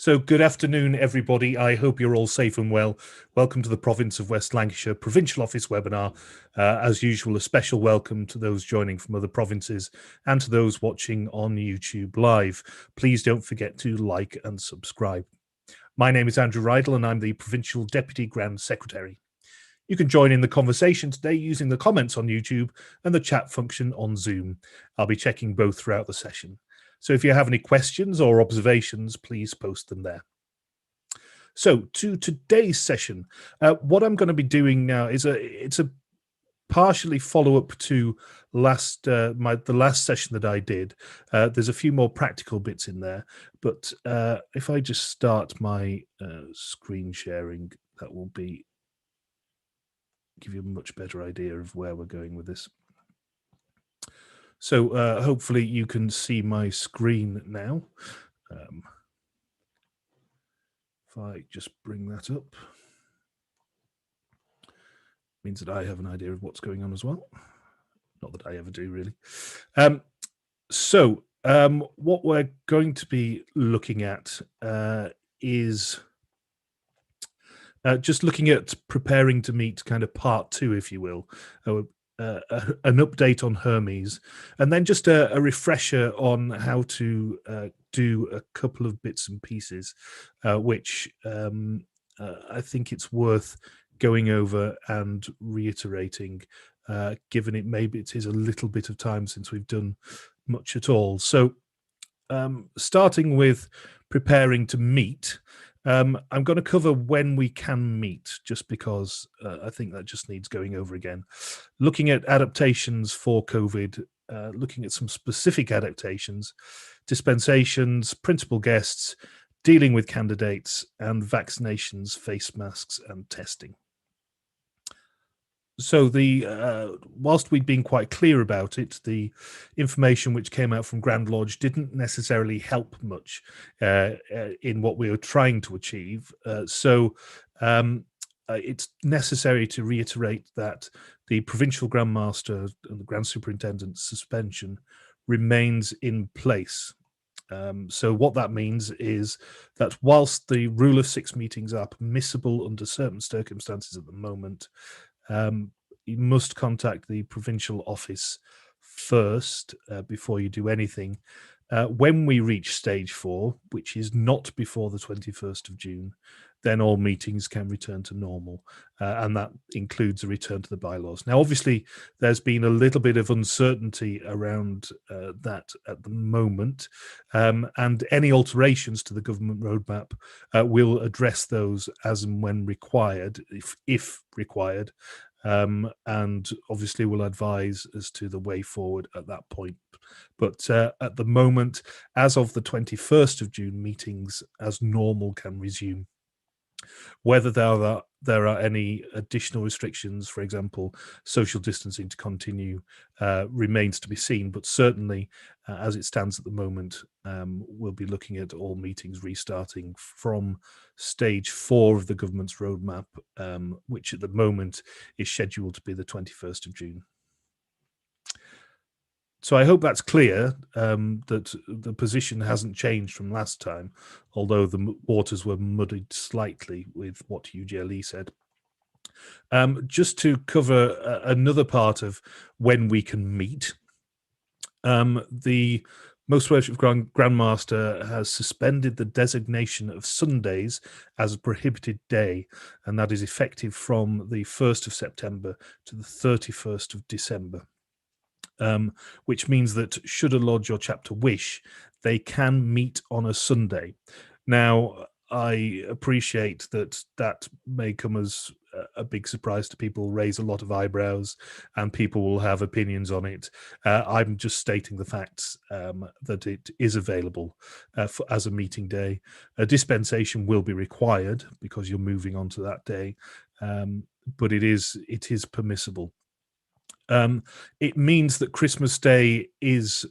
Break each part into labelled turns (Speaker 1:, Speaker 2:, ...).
Speaker 1: So good afternoon, everybody. I hope you're all safe and well. Welcome to the Province of West Lancashire Provincial Office webinar. As usual, a special welcome to those joining from other provinces and to those watching on YouTube Live. Please don't forget to like and subscribe. My name is Andrew Rydell and I'm the Provincial Deputy Grand Secretary. You can join in the conversation today using the comments on YouTube and the chat function on Zoom. I'll be checking both throughout the session. So if you have any questions or observations, please post them there. So to today's session, what I'm going to be doing now is it's a partially follow up to the last session that I did. There's a few more practical bits in there, but if I just start my screen sharing, that will give you a much better idea of where we're going with this. So hopefully you can see my screen now. If I just bring that up, means that I have an idea of what's going on as well. Not that I ever do, really. What we're going to be looking at is just looking at preparing to meet, kind of part two, if you will. An update on Hermes, and then just a refresher on how to do a couple of bits and pieces, which I think it's worth going over and reiterating, given it is a little bit of time since we've done much at all. So starting with preparing to meet, I'm going to cover when we can meet, just because I think that just needs going over again. Looking at adaptations for COVID, looking at some specific adaptations, dispensations, principal guests, dealing with candidates, and vaccinations, face masks, and testing. So whilst we'd been quite clear about it, the information which came out from Grand Lodge didn't necessarily help much in what we were trying to achieve. It's necessary to reiterate that the Provincial Grand Master and the Grand Superintendent's suspension remains in place. So what that means is that whilst the rule of 6 meetings are permissible under certain circumstances at the moment, you must contact the provincial office first before you do anything. When we reach stage 4, which is not before the 21st of June, then all meetings can return to normal, and that includes a return to the bylaws. Now, obviously, there's been a little bit of uncertainty around that at the moment, and any alterations to the government roadmap will address those as and when required, if required, and obviously will advise as to the way forward at that point. But at the moment, as of the 21st of June, meetings as normal can resume. Whether there are any additional restrictions, for example, social distancing to continue, remains to be seen. But certainly, as it stands at the moment, we'll be looking at all meetings restarting from stage 4 of the government's roadmap, which at the moment is scheduled to be the 21st of June. So I hope that's clear, that the position hasn't changed from last time, although the waters were muddied slightly with what UGLE said. Just to cover another part of when we can meet, the Most Worshipful Grand Master has suspended the designation of Sundays as a prohibited day, and that is effective from the 1st of September to the 31st of December. Which means that should a lodge or chapter wish, they can meet on a Sunday. Now, I appreciate that may come as a big surprise to people, raise a lot of eyebrows, and people will have opinions on it. I'm just stating the facts, that it is available as a meeting day. A dispensation will be required because you're moving on to that day, but it is permissible. It means that Christmas Day is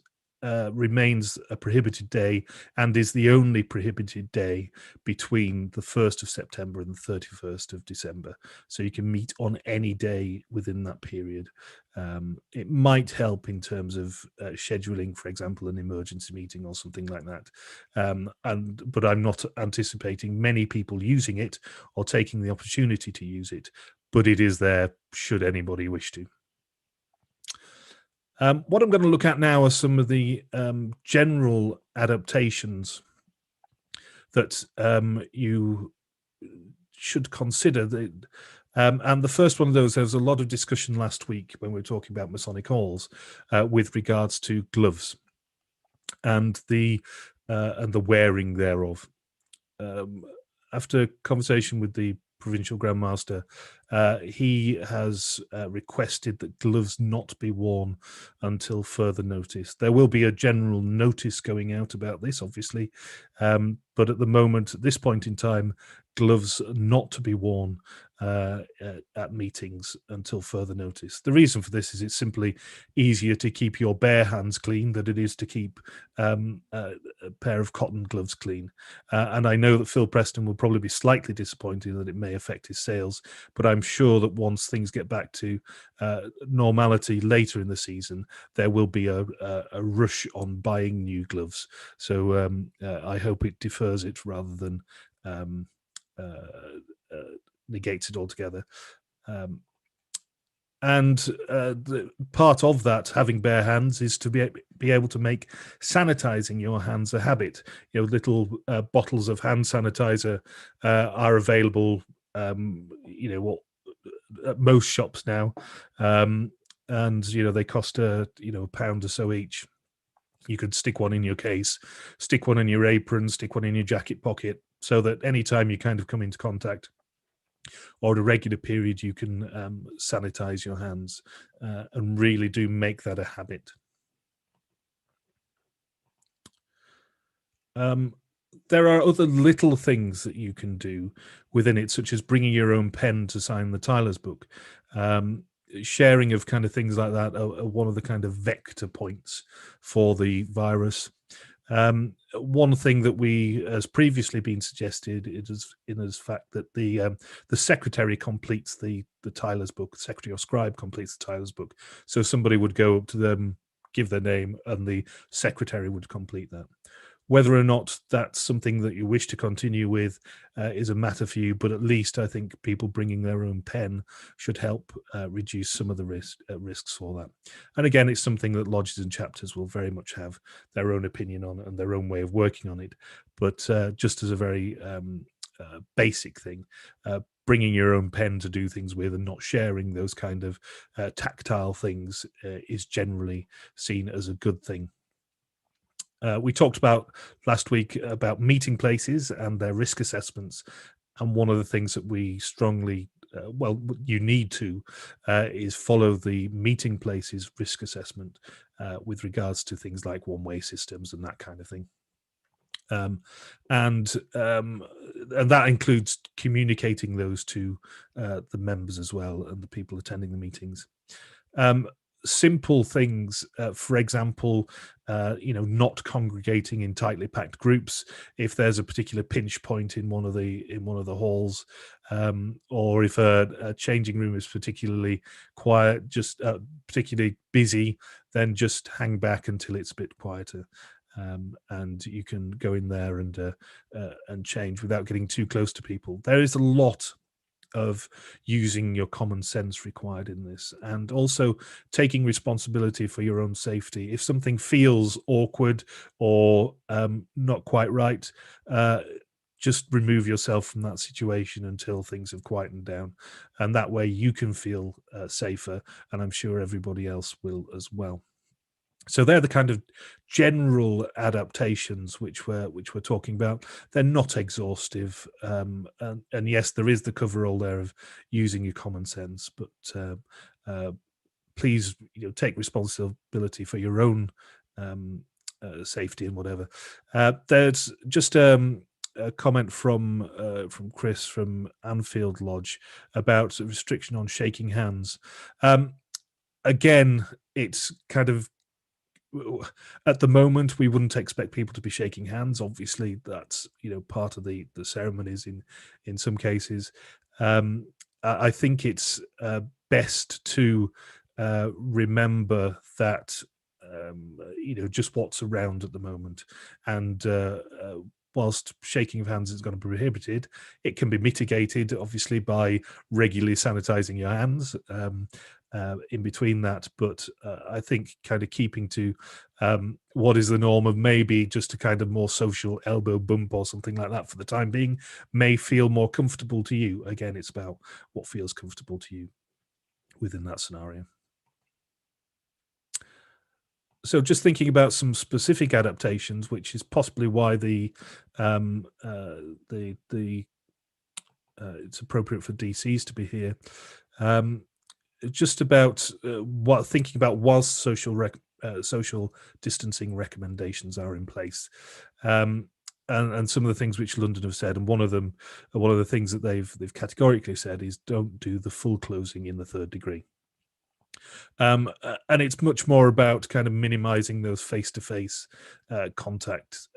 Speaker 1: remains a prohibited day and is the only prohibited day between the 1st of September and the 31st of December. So you can meet on any day within that period. It might help in terms of scheduling, for example, an emergency meeting or something like that. But I'm not anticipating many people using it or taking the opportunity to use it, but it is there should anybody wish to. What I'm going to look at now are some of the general adaptations that you should consider. And the first one of those, there was a lot of discussion last week when we were talking about Masonic halls with regards to gloves and the wearing thereof. After conversation with the Provincial Grand Master, he has requested that gloves not be worn until further notice. There will be a general notice going out about this, obviously, but at the moment, at this point in time, gloves are not to be worn at meetings until further notice. The reason for this is it's simply easier to keep your bare hands clean than it is to keep a pair of cotton gloves clean. And I know that Phil Preston will probably be slightly disappointed that it may affect his sales, but I'm sure that once things get back to normality later in the season, there will be a rush on buying new gloves. So I hope it defers it rather than negates it altogether. And the part of that, having bare hands, is to be able to make sanitizing your hands a habit. Little bottles of hand sanitizer are available, at most shops now, and they cost £1 or so each. You could stick one in your case, stick one in your apron, stick one in your jacket pocket, so that anytime you kind of come into contact or at a regular period, you can sanitize your hands and really do make that a habit. There are other little things that you can do within it, such as bringing your own pen to sign the Tyler's book. Sharing of kind of things like that are one of the kind of vector points for the virus. One thing that has previously been suggested is in as fact that the secretary completes the Tyler's book. The secretary or scribe completes the Tyler's book. So somebody would go up to them, give their name, and the secretary would complete that. Whether or not that's something that you wish to continue with is a matter for you, but at least I think people bringing their own pen should help reduce some of the risks for that. And again, it's something that lodges and chapters will very much have their own opinion on and their own way of working on it. But just as a very basic thing, bringing your own pen to do things with and not sharing those kind of tactile things is generally seen as a good thing. We talked about last week about meeting places and their risk assessments. And one of the things that we strongly, you need to, is follow the meeting places risk assessment with regards to things like one-way systems and that kind of thing. And that includes communicating those to the members as well and the people attending the meetings. Simple things, for example, not congregating in tightly packed groups if there's a particular pinch point in one of the halls, or if a changing room is particularly quiet, just particularly busy, then just hang back until it's a bit quieter. And you can go in there and change without getting too close to people. There is a lot of using your common sense required in this, and also taking responsibility for your own safety. If something feels awkward or not quite right, just remove yourself from that situation until things have quietened down, and that way you can feel safer, and I'm sure everybody else will as well. So they're the kind of general adaptations which we're talking about. They're not exhaustive, and yes, there is the coverall there of using your common sense, but please, take responsibility for your own safety and whatever. There's just a comment from Chris from Anfield Lodge about a restriction on shaking hands. Again, it's kind of at the moment we wouldn't expect people to be shaking hands. Obviously, that's part of the ceremonies in some cases. I think it's best to remember that just what's around at the moment, and whilst shaking of hands is going to be prohibited, it can be mitigated obviously by regularly sanitizing your hands in between that. But I think kind of keeping to what is the norm of maybe just a kind of more social elbow bump or something like that for the time being may feel more comfortable to you. Again, it's about what feels comfortable to you within that scenario. So just thinking about some specific adaptations, which is possibly why the it's appropriate for DCs to be here. Just about what thinking about whilst social distancing recommendations are in place, and some of the things which London have said, and one of the things that they've categorically said is don't do the full closing in the third degree. And it's much more about kind of minimizing those face-to-face contact.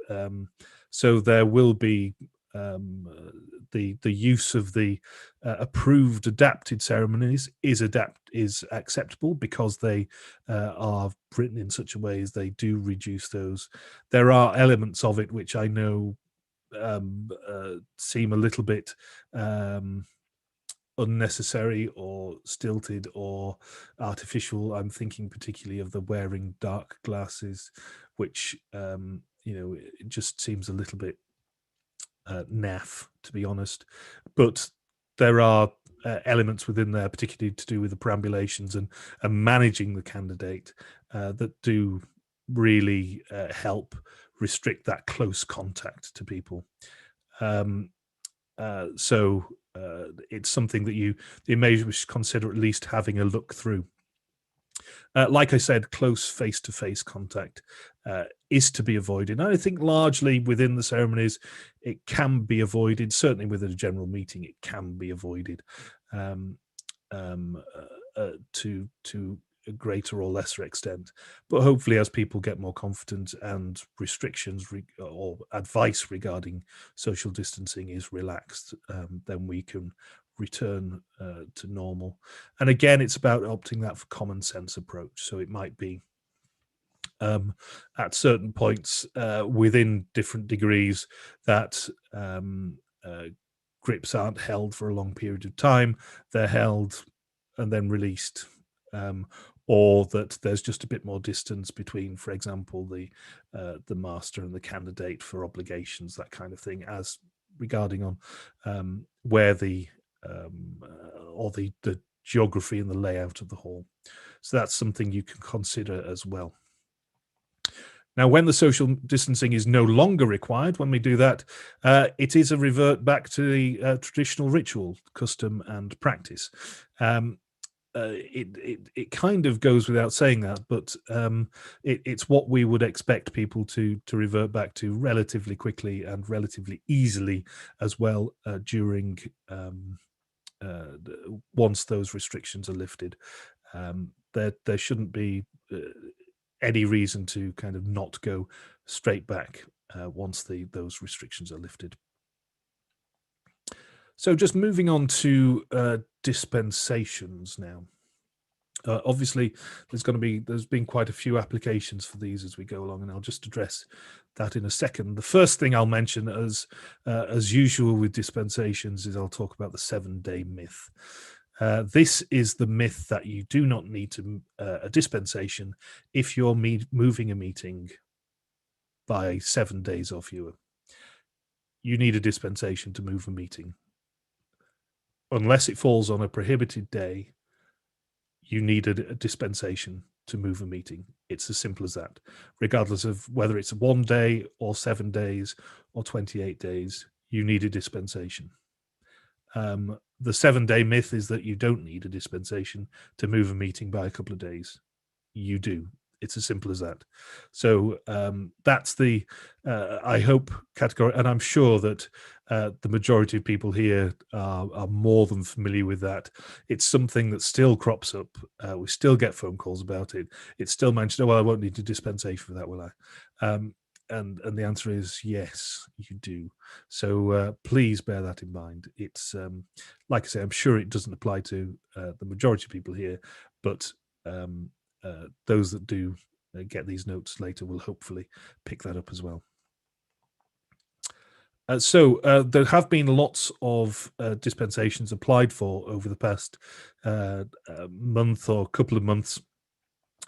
Speaker 1: So there will be the use of the approved adapted ceremonies is acceptable because they are written in such a way as they do reduce those. There are elements of it which I know seem a little bit unnecessary or stilted or artificial. I'm thinking particularly of the wearing dark glasses, which it just seems a little bit naff, to be honest. But there are elements within there, particularly to do with the perambulations and managing the candidate, that do really help restrict that close contact to people. So it's something that you may consider at least having a look through. Like I said, close face-to-face contact is to be avoided. And I think largely within the ceremonies, it can be avoided. Certainly within a general meeting, it can be avoided to a greater or lesser extent. But hopefully, as people get more confident and restrictions or advice regarding social distancing is relaxed, then we can return to normal. And again, it's about opting that for common sense approach. So it might be at certain points within different degrees that grips aren't held for a long period of time. They're held and then released. Or that there's just a bit more distance between, for example, the master and the candidate for obligations, that kind of thing, as regarding on where the or the geography and the layout of the hall. So that's something you can consider as well. Now, when the social distancing is no longer required, when we do that, it is a revert back to the traditional ritual, custom, and practice. It kind of goes without saying that, but it's what we would expect people to revert back to relatively quickly and relatively easily as well during once those restrictions are lifted. There shouldn't be any reason to kind of not go straight back once those restrictions are lifted. So just moving on to dispensations now. Obviously, there's been quite a few applications for these as we go along, and I'll just address that in a second. The first thing I'll mention, as usual with dispensations, is I'll talk about the 7-day myth. This is the myth that you do not need a dispensation if you're moving a meeting by 7 days or fewer. You need a dispensation to move a meeting. Unless it falls on a prohibited day, you need a dispensation to move a meeting. It's as simple as that. Regardless of whether it's 1 day or 7 days or 28 days, you need a dispensation. The 7-day myth is that you don't need a dispensation to move a meeting by a couple of days. You do. It's as simple as that. So that's the I hope category, and I'm sure that the majority of people here are more than familiar with that. It's something that still crops up. We still get phone calls about it. It's still mentioned. Oh, well, I won't need a dispensation for that, will I? And the answer is yes, you do. So please bear that in mind. It's like I say, I'm sure it doesn't apply to the majority of people here, but those that do get these notes later will hopefully pick that up as well. So there have been lots of dispensations applied for over the past month or couple of months.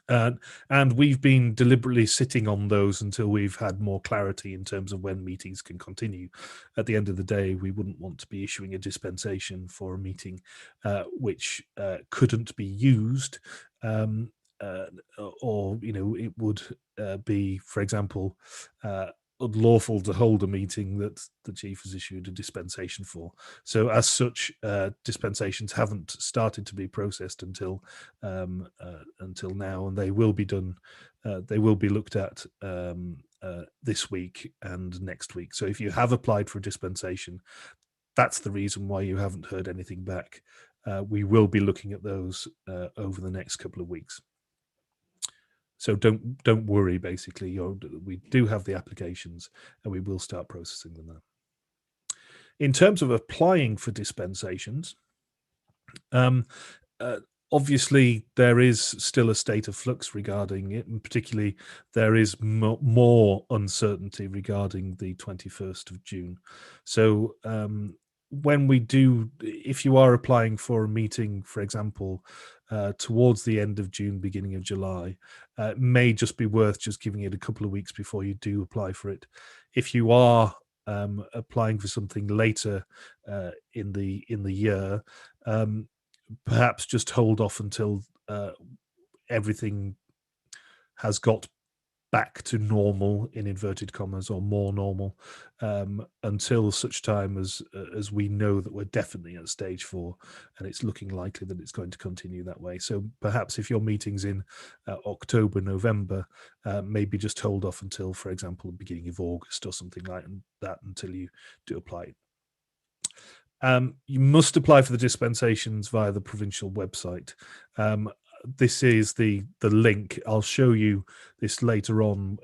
Speaker 1: And we've been deliberately sitting on those until we've had more clarity in terms of when meetings can continue. At the end of the day, we wouldn't want to be issuing a dispensation for a meeting which couldn't be used, or it would be, for example, unlawful to hold a meeting that the chief has issued a dispensation for. So, as such, dispensations haven't started to be processed until now, and they will be done. They will be looked at this week and next week. So, if you have applied for a dispensation, that's the reason why you haven't heard anything back. We will be looking at those over the next couple of weeks. So don't worry. Basically, we do have the applications, and we will start processing them now. In terms of applying for dispensations, obviously there is still a state of flux regarding it, and particularly there is more uncertainty regarding the 21st of June. So when we do, if you are applying for a meeting, for example, towards the end of June, beginning of July, it may just be worth just giving it a couple of weeks before you do apply for it. If you are applying for something later in the year, perhaps just hold off until everything has got back to normal, in inverted commas, or more normal, until such time as we know that we're definitely at stage 4 and it's looking likely that it's going to continue that way. So perhaps if your meeting's in October, November, maybe just hold off until, for example, the beginning of August or something like that until you do apply. You must apply for the dispensations via the provincial website. This is the link. I'll show you this later on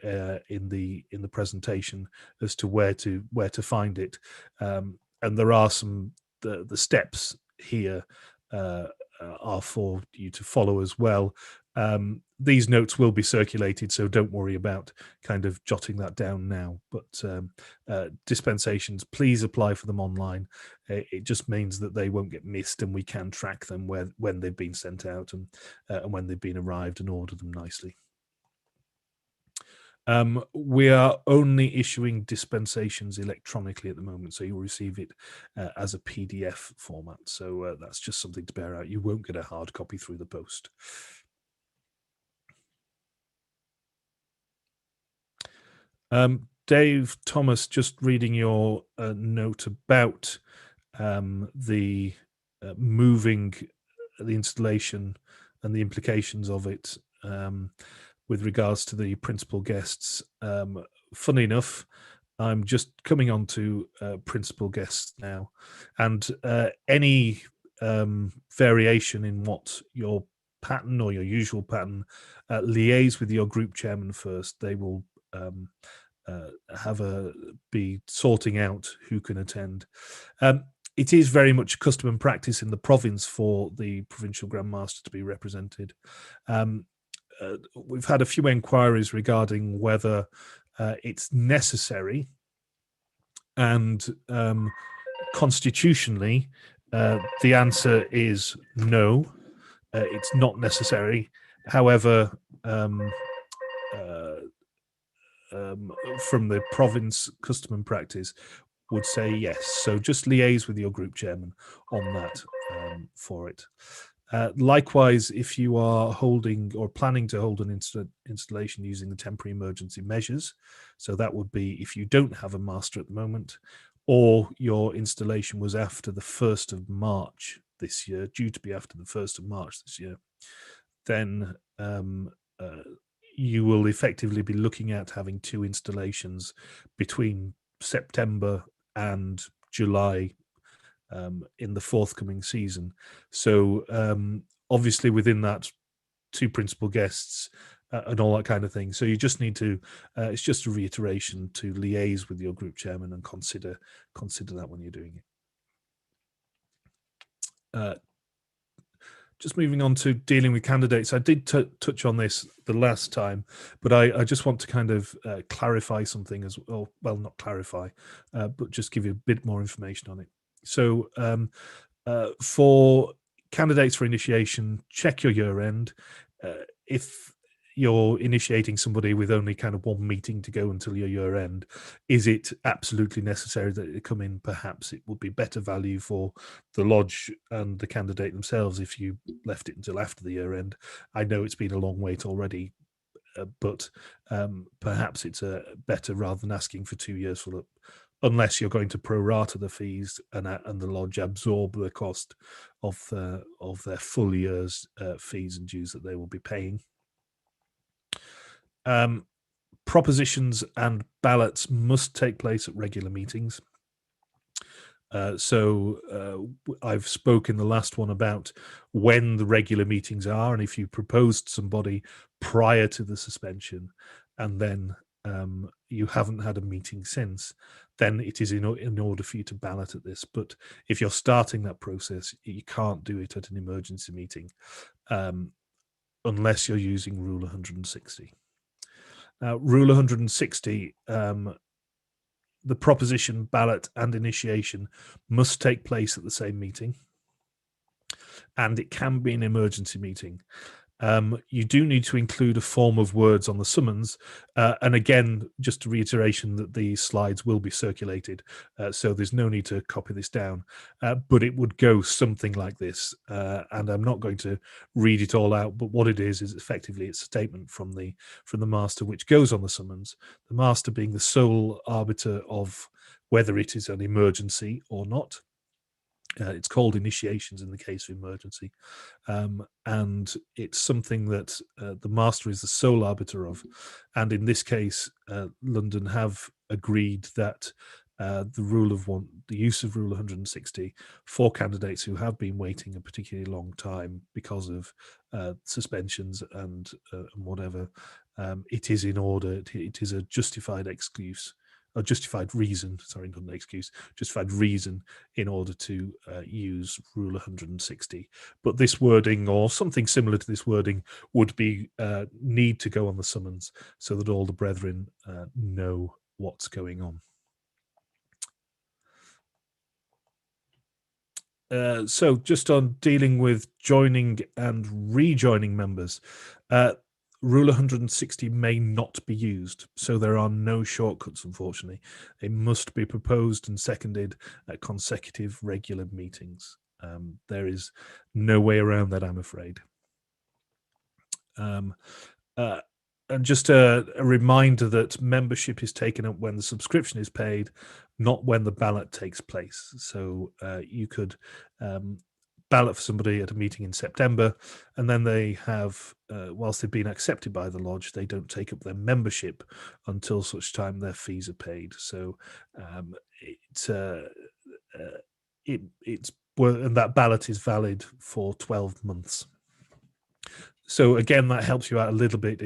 Speaker 1: in the presentation as to where to find it. And there are some the steps here are for you to follow as well. These notes will be circulated, so don't worry about kind of jotting that down now. But dispensations, please apply for them online. It just means that they won't get missed, and we can track them when they've been sent out and when they've been arrived, and order them nicely. We are only issuing dispensations electronically at the moment, so you'll receive it as a PDF format. So that's just something to bear out. You won't get a hard copy through the post. Dave Thomas, just reading your note about the moving the installation and the implications of it with regards to the principal guests. Funny enough, I'm just coming on to principal guests now, and any variation in what your pattern or your usual pattern, liaise with your group chairman first. They will be sorting out who can attend. It is very much custom and practice in the province for the provincial Grand Master to be represented. We've had a few inquiries regarding whether it's necessary, and constitutionally, the answer is no. It's not necessary. However, from the province custom and practice would say yes. So just liaise with your group chairman on that for it. Likewise, if you are holding or planning to hold an installation using the temporary emergency measures, so that would be if you don't have a master at the moment, or your installation was after the 1st of March this year, due to be after the 1st of March this year, then you will effectively be looking at having 2 installations between September and July in the forthcoming season. So obviously within that, 2 principal guests and all that kind of thing. So you just need to, it's just a reiteration to liaise with your group chairman and consider that when you're doing it. Just moving on to dealing with candidates, I did touch on this the last time, but I just want to kind of clarify something as well. Well, not clarify, but just give you a bit more information on it. So for candidates for initiation, check your year end. If you're initiating somebody with only kind of 1 meeting to go until your year end, is it absolutely necessary that they come in? Perhaps it would be better value for the lodge and the candidate themselves if you left it until after the year end. I know it's been a long wait already, but perhaps it's better rather than asking for 2 years for the, unless you're going to prorata the fees and the lodge absorb the cost of their full year's fees and dues that they will be paying. Propositions and ballots must take place at regular meetings. So I've spoken the last one about when the regular meetings are, and if you proposed somebody prior to the suspension and then you haven't had a meeting since, then it is in order for you to ballot at this. But if you're starting that process, you can't do it at an emergency meeting unless you're using Rule 160. Now, Rule 160, the proposition, ballot, and initiation must take place at the same meeting, and it can be an emergency meeting. You do need to include a form of words on the summons, and again, just a reiteration that these slides will be circulated, so there's no need to copy this down, but it would go something like this, and I'm not going to read it all out, but what it is effectively it's a statement from the master which goes on the summons, the master being the sole arbiter of whether it is an emergency or not. It's called initiations in the case of emergency, and it's something that the master is the sole arbiter of. And in this case, London have agreed that the use of Rule 160 for candidates who have been waiting a particularly long time because of suspensions and whatever, it is in order. It is a justified excuse. A justified reason, sorry, not an excuse, justified reason in order to use Rule 160. But this wording, or something similar to this wording, would be need to go on the summons so that all the brethren know what's going on. So just on dealing with joining and rejoining members, Rule 160 may not be used, so there are no shortcuts, unfortunately. They must be proposed and seconded at consecutive regular meetings. There is no way around that, I'm afraid. And just a reminder that membership is taken up when the subscription is paid, not when the ballot takes place. So you could ballot for somebody at a meeting in September, and then they have, whilst they've been accepted by the lodge, they don't take up their membership until such time their fees are paid. So and that ballot is valid for 12 months. So again, that helps you out a little bit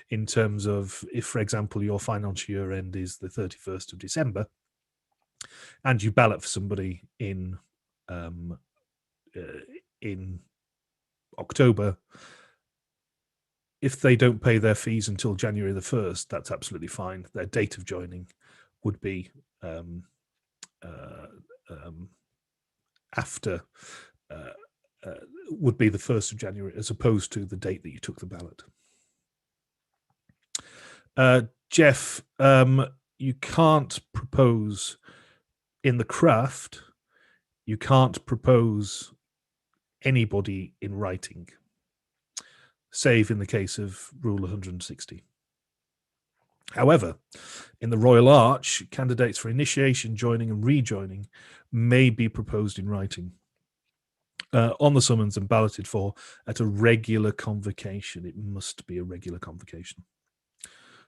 Speaker 1: in terms of if, for example, your financial year end is the 31st of December, and you ballot for somebody in October, if they don't pay their fees until January the 1st, that's absolutely fine. Their date of joining would be after would be the 1st of January, as opposed to the date that you took the ballot. Jeff, you can't propose in the craft, you can't propose anybody in writing, save in the case of Rule 160. However, in the Royal Arch, candidates for initiation, joining and rejoining may be proposed in writing. on the summons and balloted for at a regular convocation. It must be a regular convocation.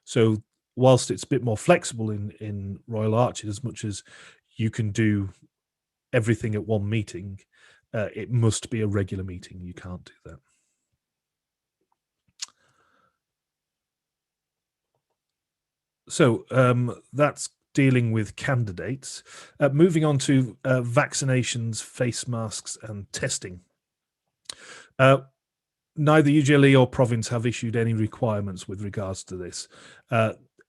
Speaker 1: So whilst it's a bit more flexible in Royal Arch, as much as you can do everything at one meeting, it must be a regular meeting. You can't do that. So that's dealing with candidates. Moving on to vaccinations, face masks, and testing. Neither UGLE or province have issued any requirements with regards to this.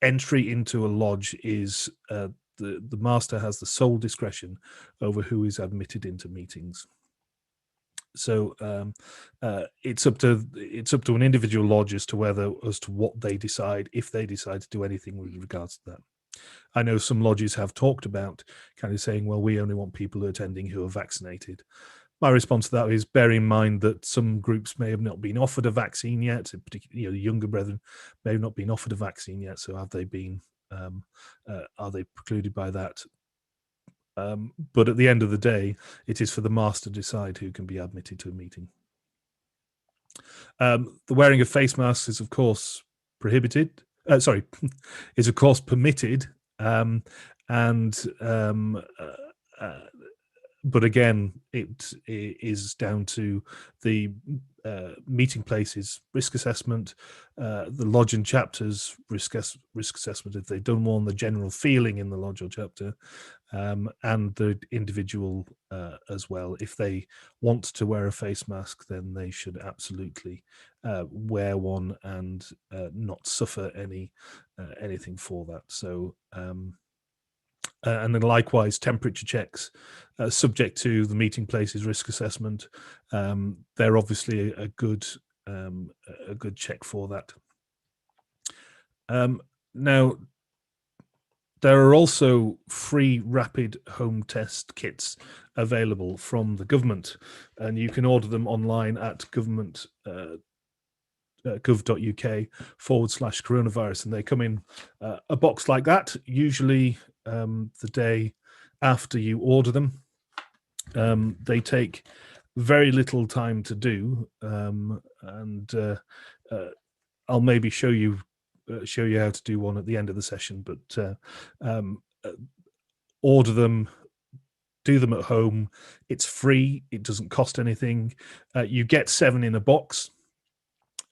Speaker 1: Entry into a lodge is the master has the sole discretion over who is admitted into meetings. So it's up to an individual lodge as to what they decide, if they decide to do anything with regards to that. I know some lodges have talked about kind of saying, well, we only want people attending who are vaccinated. My response to that is bear in mind that some groups may have not been offered a vaccine yet, particularly the younger brethren may have not been offered a vaccine yet. So have they been? Are they precluded by that? But at the end of the day, it is for the master to decide who can be admitted to a meeting. The wearing of face masks is, of course, prohibited. Is of course permitted, but again, it is down to the meeting place's risk assessment, the lodge and chapter's risk assessment if they've done one, the general feeling in the lodge or chapter, and the individual as well. If they want to wear a face mask, then they should absolutely wear one and not suffer anything for that. So and then likewise temperature checks subject to the meeting place's risk assessment. They're obviously a good check for that. Now, there are also free rapid home test kits available from the government, and you can order them online at government gov.uk/coronavirus, and they come in a box like that, usually the day after you order them. They take very little time to do, and I'll maybe show you how to do one at the end of the session, but order them, do them at home. It's free. It doesn't cost anything. You get 7 in a box,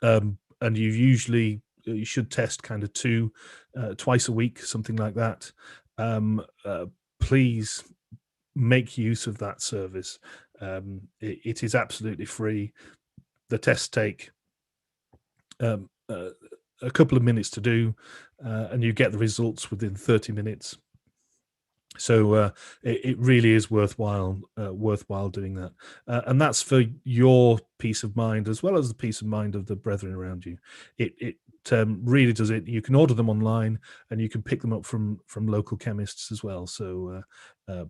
Speaker 1: and you should test kind of twice a week, something like that. Please make use of that service. It is absolutely free. The tests take a couple of minutes to do, and you get the results within 30 minutes. So it really is worthwhile doing that, and that's for your peace of mind as well as the peace of mind of the brethren around you. It really does it. You can order them online, and you can pick them up from local chemists as well. So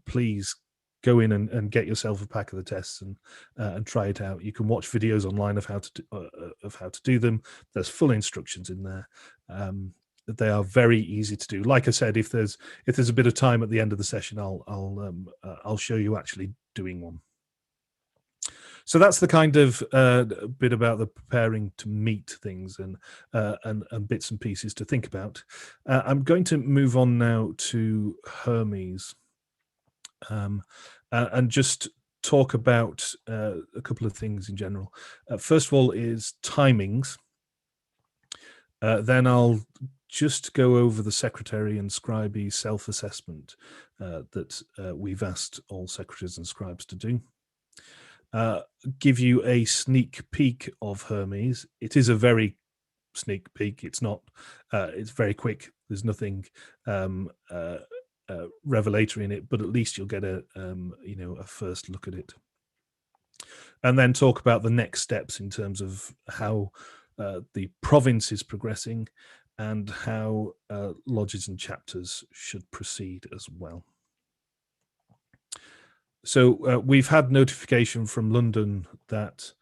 Speaker 1: please go in and get yourself a pack of the tests and try it out. You can watch videos online of how to do them. There's full instructions in there. They are very easy to do. Like I said, if there's a bit of time at the end of the session, I'll show you actually doing one. So that's the kind of bit about the preparing to meet things and bits and pieces to think about. I'm going to move on now to Hermes, and just talk about a couple of things in general. First of all is timings. Then I'll just go over the secretary and scribe self-assessment that we've asked all secretaries and scribes to do. Give you a sneak peek of Hermes. It is a very sneak peek. It's not. It's very quick. There's nothing revelatory in it, but at least you'll get a first look at it, and then talk about the next steps in terms of how the province is progressing and how lodges and chapters should proceed as well. So we've had notification from London that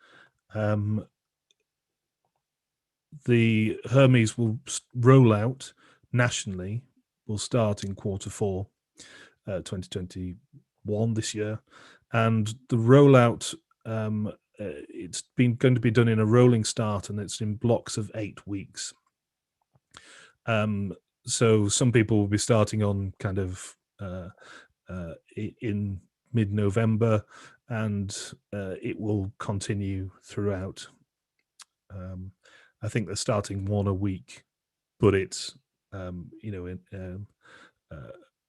Speaker 1: the Hermes will roll out nationally, will start in Q4 2021 this year, and the rollout it's been going to be done in a rolling start, and it's in blocks of 8 weeks. So some people will be starting on kind of in mid-November, and it will continue throughout. I think they're starting one a week, but it's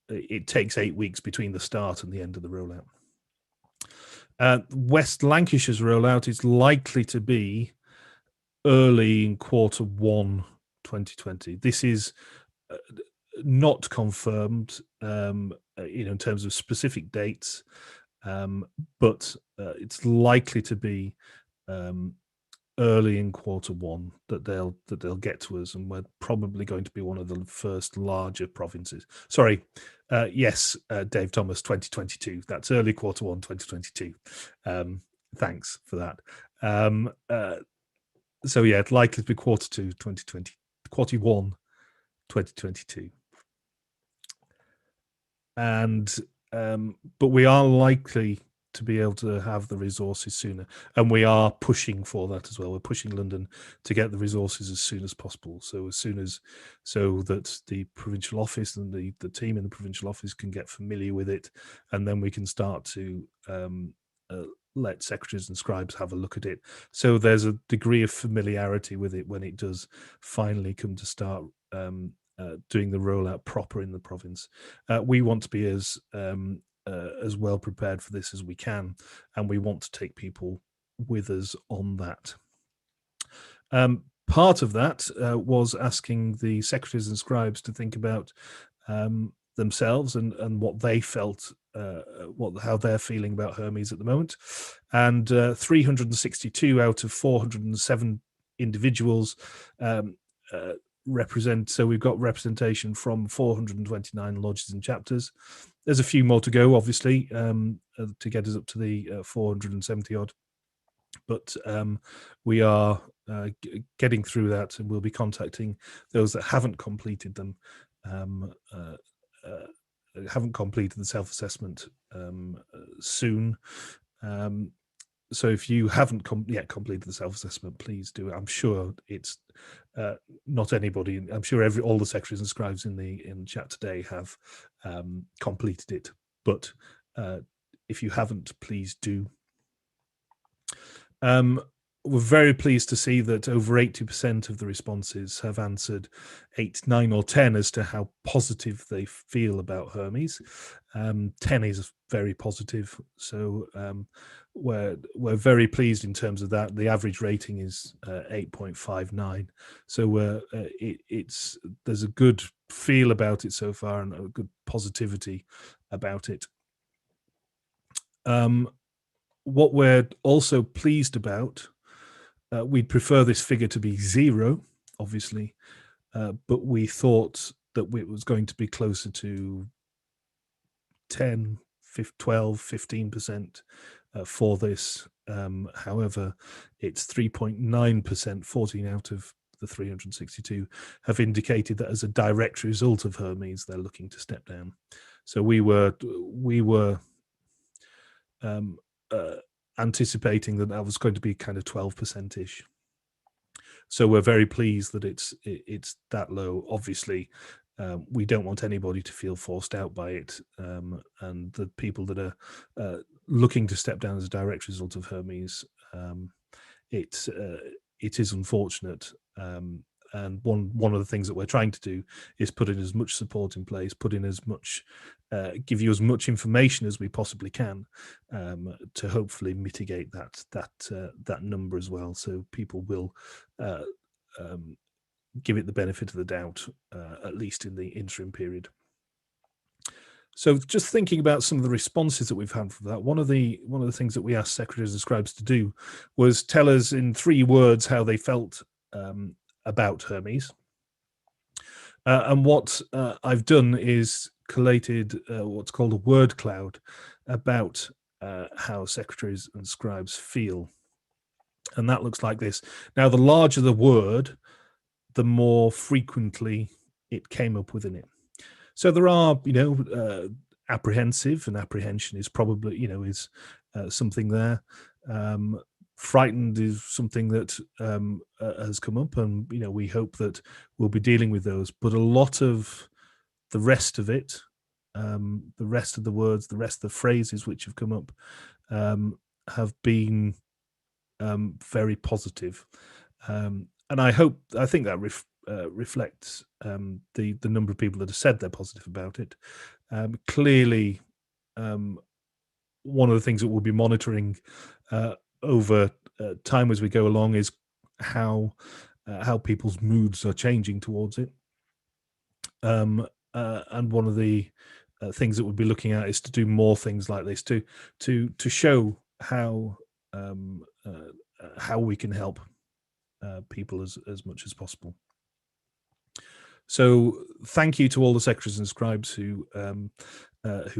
Speaker 1: it takes 8 weeks between the start and the end of the rollout. West Lancashire's rollout is likely to be early in Q1 2020. This is not confirmed, in terms of specific dates, but it's likely to be early in Q1 that they'll get to us, and we're probably going to be one of the first larger provinces. Sorry, yes, Dave Thomas, 2022. That's early Q1 2022. Thanks for that. So yeah, it's likely to be Q1 2022. And but we are likely to be able to have the resources sooner, and we are pushing for that as well. We're pushing London to get the resources as soon as possible, so that the provincial office and the team in the provincial office can get familiar with it, and then we can start to let secretaries and scribes have a look at it, so there's a degree of familiarity with it when it does finally come to start doing the rollout proper in the province. We want to be as well prepared for this as we can, and we want to take people with us on that. Part of that was asking the secretaries and scribes to think about themselves and what they felt, how they're feeling about Hermes at the moment. And 362 out of 407 individuals represent. So we've got representation from 429 lodges and chapters. There's a few more to go, obviously, to get us up to the 470 odd. But we are getting through that, and we'll be contacting those that haven't completed them, haven't completed the self-assessment soon. So if you haven't yet completed the self-assessment, please do it. I'm sure it's not anybody. I'm sure all the secretaries and scribes in the chat today have completed it. But if you haven't, please do. We're very pleased to see that over 80% of the responses have answered 8, 9, or 10 as to how positive they feel about Hermes. 10 is very positive, so we're very pleased in terms of that. The average rating is 8.59, so there's a good feel about it so far and a good positivity about it. What we're also pleased about, we'd prefer this figure to be 0, obviously, but we thought that it was going to be closer to 10, 12, 15% for this. However, it's 3.9%, 14 out of the 362 have indicated that as a direct result of Hermes, they're looking to step down. So we were anticipating that was going to be kind of 12%ish. So we're very pleased that it's that low. Obviously, we don't want anybody to feel forced out by it, and the people that are looking to step down as a direct result of Hermes, it is unfortunate. And one of the things that we're trying to do is put in as much support in place, put in as much, give you as much information as we possibly can, to hopefully mitigate that number as well. So people will give it the benefit of the doubt, at least in the interim period. So just thinking about some of the responses that we've had from that, one of the things that we asked secretaries and scribes to do was tell us in 3 words how they felt about Hermes. And what I've done is collated what's called a word cloud about how secretaries and scribes feel. And that looks like this. Now, the larger the word, the more frequently it came up within it. So there are, apprehensive, and apprehension is probably, is something there. Frightened is something that has come up, and we hope that we'll be dealing with those. But a lot of the rest of it, the rest of the words, the rest of the phrases which have come up, have been very positive, and I think that reflects the number of people that have said they're positive about it. Clearly, one of the things that we'll be monitoring over time as we go along is how people's moods are changing towards it. And one of the things that we'll be looking at is to do more things like this to show how we can help people as much as possible. So thank you to all the secretaries and scribes who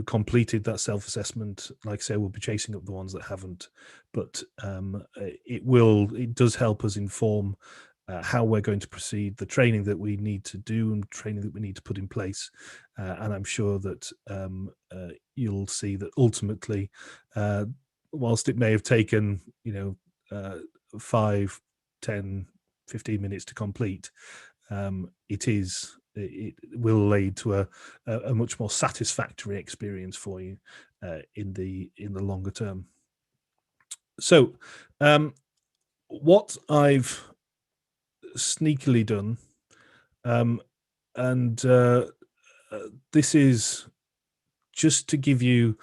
Speaker 1: completed that self-assessment. Like I say, we'll be chasing up the ones that haven't, but it does help us inform how we're going to proceed, the training that we need to do and training that we need to put in place. And I'm sure that you'll see that ultimately, whilst it may have taken 5, 10, 15 minutes to complete, it will lead to a much more satisfactory experience for you in the longer term. So what I've sneakily done, and this is just to give you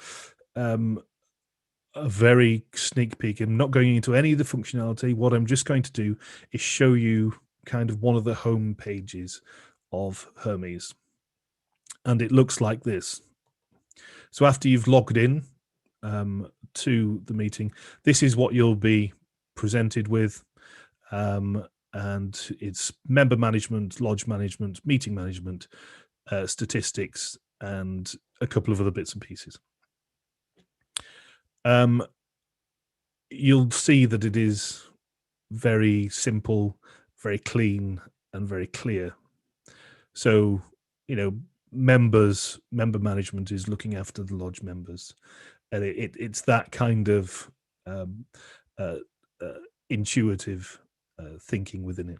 Speaker 1: a very sneak peek. I'm not going into any of the functionality. What I'm just going to do is show you kind of one of the home pages of Hermes, and it looks like this. So after you've logged in to the meeting, this is what you'll be presented with, and it's member management, lodge management, meeting management, statistics, and a couple of other bits and pieces. You'll see that it is very simple, very clean, and very clear. So, member management is looking after the lodge members, and it's that kind of intuitive thinking within it.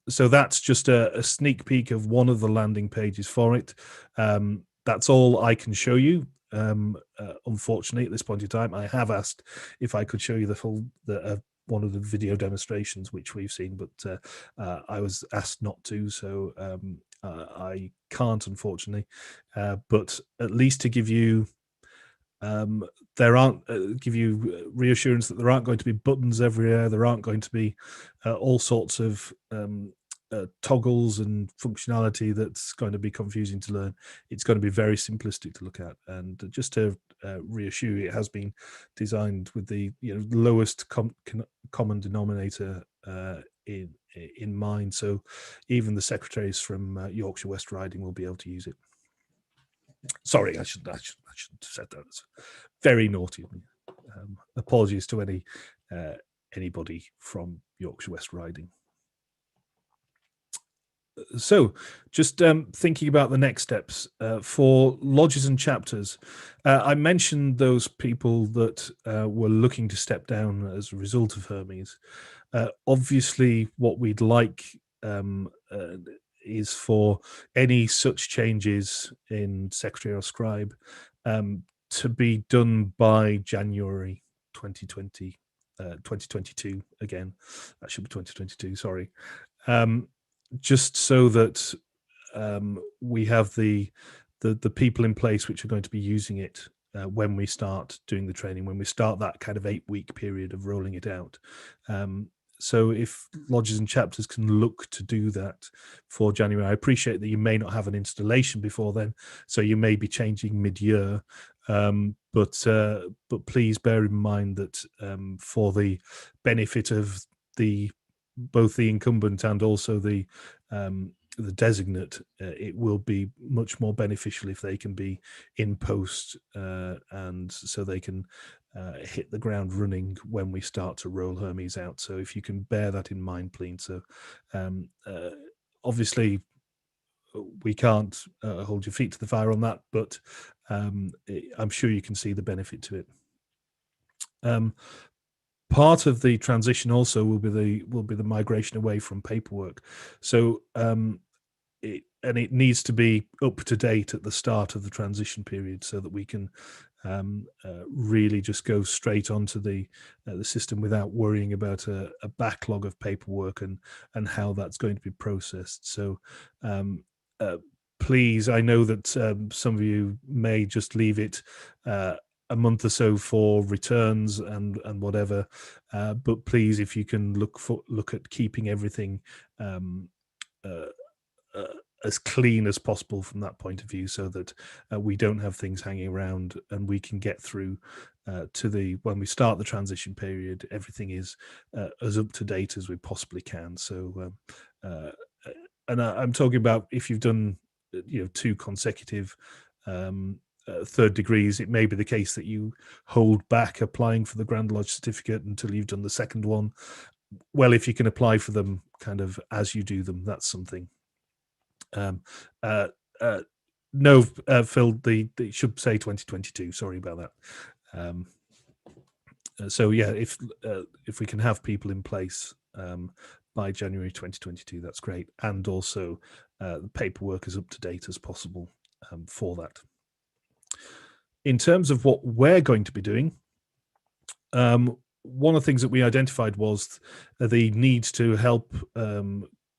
Speaker 1: So that's just a sneak peek of one of the landing pages for it. That's all I can show you. Unfortunately, at this point in time, I have asked if I could show you the full one of the video demonstrations which we've seen, but I was asked not to, so I can't, unfortunately. But at least to give you give you reassurance that there aren't going to be buttons everywhere. There aren't going to be all sorts of toggles and functionality that's going to be confusing to learn. It's going to be very simplistic to look at, and just to reassure you, it has been designed with the lowest common denominator in mind. So even the secretaries from Yorkshire West Riding will be able to use it. Sorry, I shouldn't have said that. It's very naughty of me. Apologies to anybody from Yorkshire West Riding. So just thinking about the next steps for lodges and chapters. I mentioned those people that were looking to step down as a result of Hermes. Obviously, what we'd like is for any such changes in secretary or scribe to be done by January 2020, 2022. Again, that should be 2022. Sorry. Just so that we have the people in place which are going to be using it when we start doing the training, when we start that kind of 8-week period of rolling it out. So if lodges and chapters can look to do that for January, I appreciate that you may not have an installation before then, so you may be changing mid-year. But please bear in mind that for the benefit of both the incumbent and also the designate, it will be much more beneficial if they can be in post, and so they can hit the ground running when we start to roll Hermes out. So if you can bear that in mind, please. So obviously we can't hold your feet to the fire on that, but I'm sure you can see the benefit to it. Part of the transition also will be the migration away from paperwork. So it needs to be up to date at the start of the transition period, so that we can really just go straight onto the system without worrying about a backlog of paperwork and how that's going to be processed. So uh, please, I know that some of you may just leave it a month or so for returns and whatever, but please, if you can look at keeping everything uh, uh, as clean as possible from that point of view, so that we don't have things hanging around, and we can get through to the when we start the transition period, everything is as up to date as we possibly can. So uh, and I'm talking about if you've done 2 consecutive third degrees, it may be the case that you hold back applying for the Grand Lodge certificate until you've done the second one. Well, if you can apply for them kind of as you do them, that's something. Um, uh, uh, no, Phil, they should say 2022. Sorry about that. So yeah, if we can have people in place by January 2022, that's great, and also the paperwork as up to date as possible for that. In terms of what we're going to be doing, one of the things that we identified was the need to help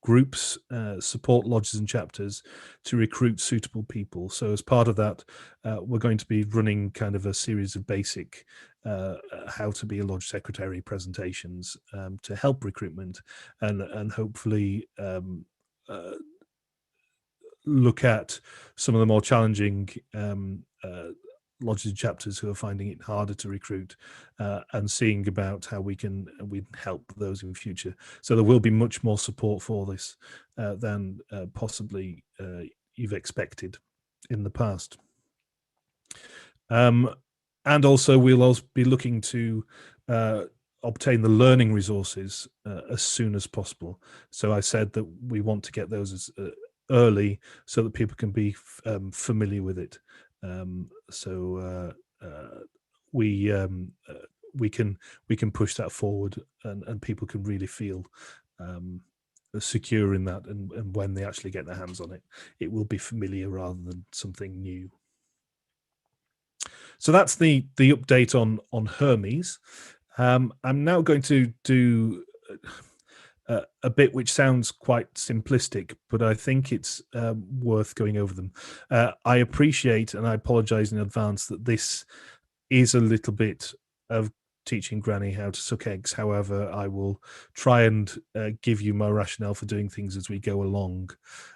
Speaker 1: groups support lodges and chapters to recruit suitable people. So as part of that, we're going to be running kind of a series of basic how to be a lodge secretary presentations to help recruitment and hopefully look at some of the more challenging lodges and chapters who are finding it harder to recruit, and seeing about how we help those in future. So there will be much more support for this than possibly you've expected in the past. And also we'll also be looking to obtain the learning resources as soon as possible. So I said that we want to get those as early so that people can be familiar with it. So we can push that forward, and people can really feel secure in that, and when they actually get their hands on it, it will be familiar rather than something new. So that's the update on Hermes. I'm now going to do a bit which sounds quite simplistic, but I think it's worth going over them. I appreciate, and I apologize in advance, that this is a little bit of teaching Granny how to suck eggs. However, I will try and give you my rationale for doing things as we go along.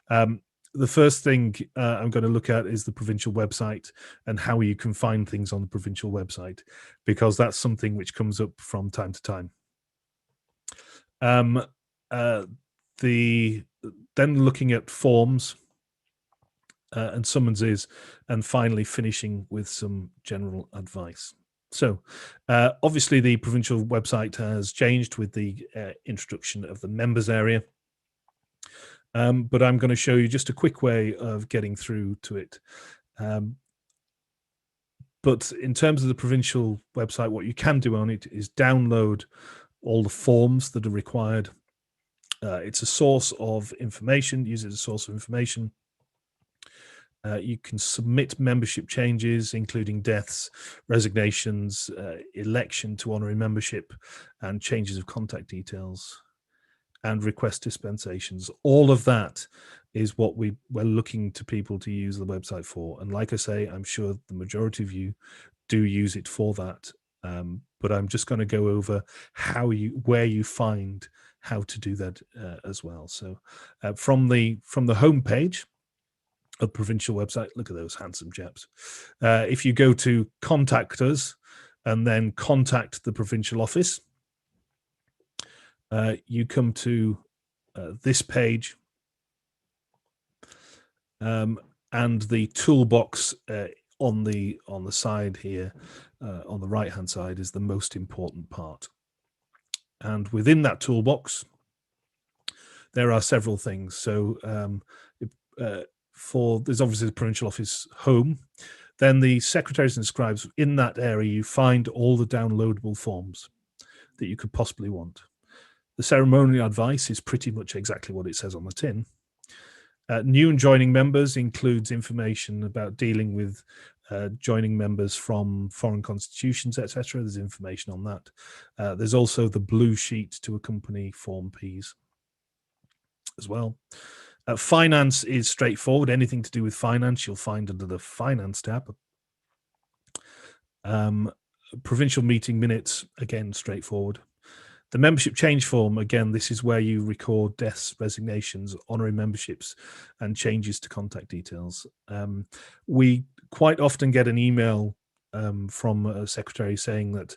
Speaker 1: The first thing I'm going to look at is the Provincial website and how you can find things on the Provincial website, because that's something which comes up from time to time. Then looking at forms and summonses, and finally finishing with some general advice. So obviously the Provincial website has changed with the introduction of the members area. But I'm going to show you just a quick way of getting through to it. But in terms of the Provincial website, what you can do on it is download all the forms that are required. It's a source of information. Use it as a source of information. You can submit membership changes, including deaths, resignations, election to honorary membership, and changes of contact details, and request dispensations. All of that is what we're looking to people to use the website for. And like I say, I'm sure the majority of you do use it for that. But I'm just going to go over where you find how to do that as well. So from the home page of Provincial website, look at those handsome chaps. If you go to contact us and then contact the Provincial office, you come to this page, and the toolbox on the side here, on the right hand side, is the most important part. And within that toolbox, there are several things. So there's obviously the Provincial office home. Then the secretaries and scribes, in that area, you find all the downloadable forms that you could possibly want. The ceremonial advice is pretty much exactly what it says on the tin. New and joining members includes information about dealing with joining members from foreign constitutions, etc. There's information on that. There's also the blue sheet to accompany Form Ps as well. Finance is straightforward. Anything to do with finance, you'll find under the Finance tab. Provincial meeting minutes, again, straightforward. The membership change form, again, this is where you record deaths, resignations, honorary memberships, and changes to contact details. We quite often get an email from a secretary saying that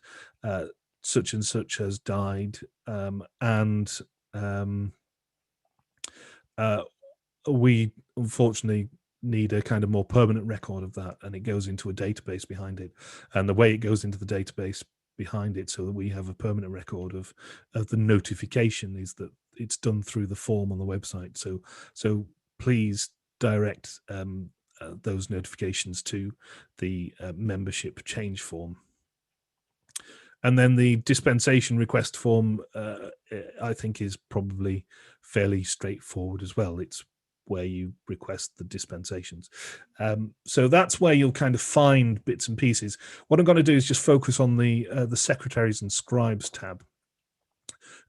Speaker 1: such and such has died, and we unfortunately need a kind of more permanent record of that, and it goes into a database behind it. And the way it goes into the database behind it, so that we have a permanent record of the notification, is that it's done through the form on the website. So please direct those notifications to the membership change form. And then the dispensation request form, I think, is probably fairly straightforward as well. It's where you request the dispensations. So that's where you'll kind of find bits and pieces. What I'm going to do is just focus on the secretaries and scribes tab.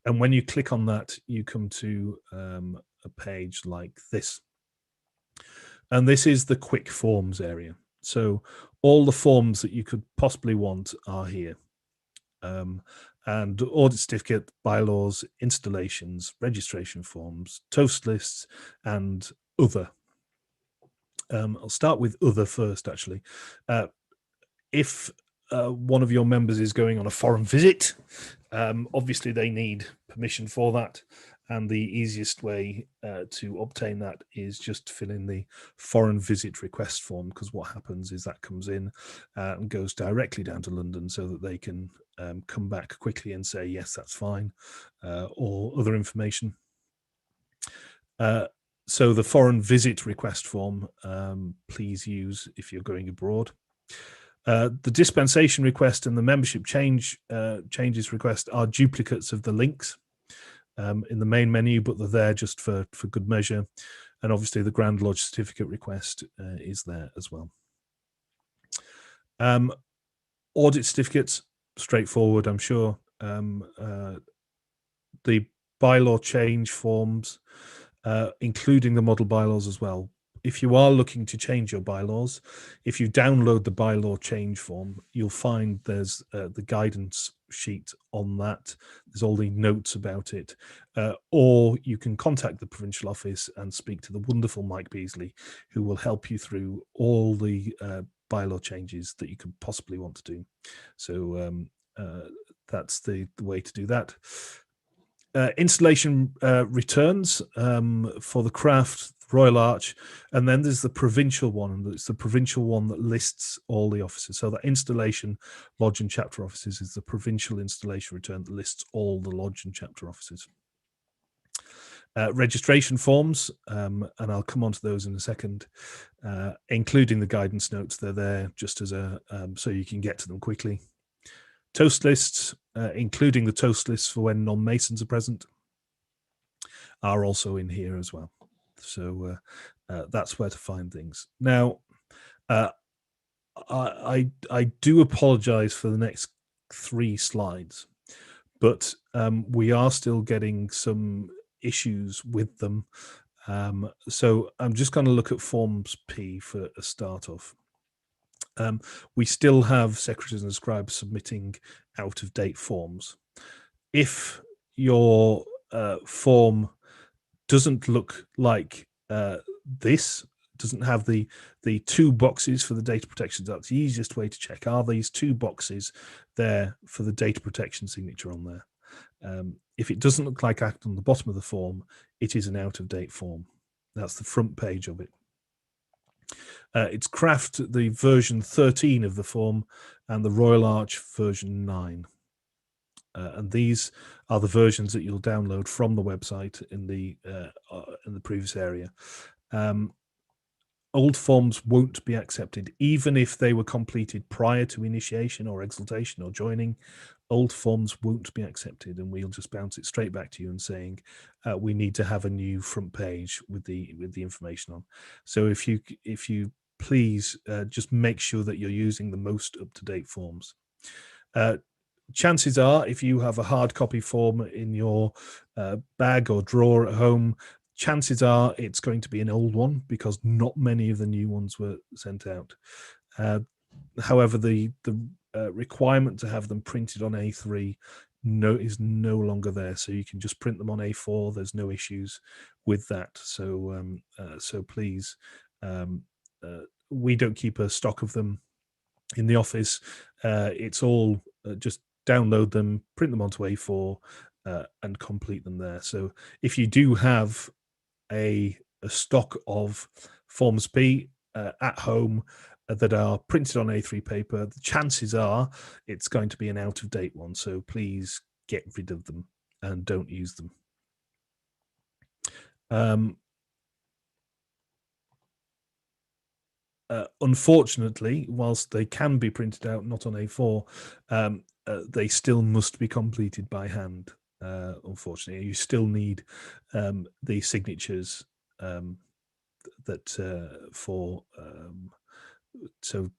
Speaker 1: And when you click on that, you come to a page like this. And this is the quick forms area. So all the forms that you could possibly want are here. And audit certificate, bylaws, installations, registration forms, toast lists, and other. I'll start with other first, actually. If one of your members is going on a foreign visit, obviously they need permission for that. And the easiest way to obtain that is just to fill in the foreign visit request form, because what happens is that comes in and goes directly down to London so that they can come back quickly and say, yes, that's fine, or other information. So the foreign visit request form, please use if you're going abroad. The dispensation request and the membership changes request are duplicates of the links in the main menu, but they're there just for good measure. And obviously the Grand Lodge certificate request is there as well. Audit certificates, straightforward, I'm sure. The bylaw change forms, including the model bylaws as well. If you are looking to change your bylaws, if you download the bylaw change form, you'll find there's the guidance sheet on that. There's all the notes about it. Or you can contact the provincial office and speak to the wonderful Mike Beasley, who will help you through all the bylaw changes that you could possibly want to do. So that's the way to do that. Installation returns for the craft, Royal Arch, and then there's the provincial one, and it's the provincial one that lists all the offices. So that installation, lodge and chapter offices is the provincial installation return that lists all the lodge and chapter offices. Registration forms, and I'll come on to those in a second, including the guidance notes. They're there just as a so you can get to them quickly. Toast lists, including the toast lists for when non-Masons are present, are also in here as well. So that's where to find things. Now, I do apologize for the next 3 slides, but we are still getting some issues with them. So I'm just going to look at Forms P for a start off. We still have secretaries and scribes submitting out-of-date forms. If your form doesn't look like this, doesn't have the 2 boxes for the data protection, that's the easiest way to check. Are these 2 boxes there for the data protection signature on there? If it doesn't look like that on the bottom of the form, it is an out-of-date form. That's the front page of it. It's Craft, the version 13 of the form, and the Royal Arch version 9. And these are the versions that you'll download from the website in the previous area. old forms won't be accepted, even if they were completed prior to initiation or exaltation or joining. Old forms won't be accepted, and we'll just bounce it straight back to you and saying we need to have a new front page with the information on. So if you please just make sure that you're using the most up-to-date forms. Chances are, if you have a hard copy form in your bag or drawer at home, chances are it's going to be an old one, because not many of the new ones were sent out. However, the requirement to have them printed on A3 is no longer there, so you can just print them on A4. There's no issues with that. So so please, we don't keep a stock of them in the office. It's all just download them, print them onto A4, and complete them there. So if you do have a stock of Forms P at home that are printed on A3 paper, the chances are it's going to be an out-of-date one. So please get rid of them and don't use them. Unfortunately, whilst they can be printed out not on A4, they still must be completed by hand. Unfortunately, you still need the signatures that for so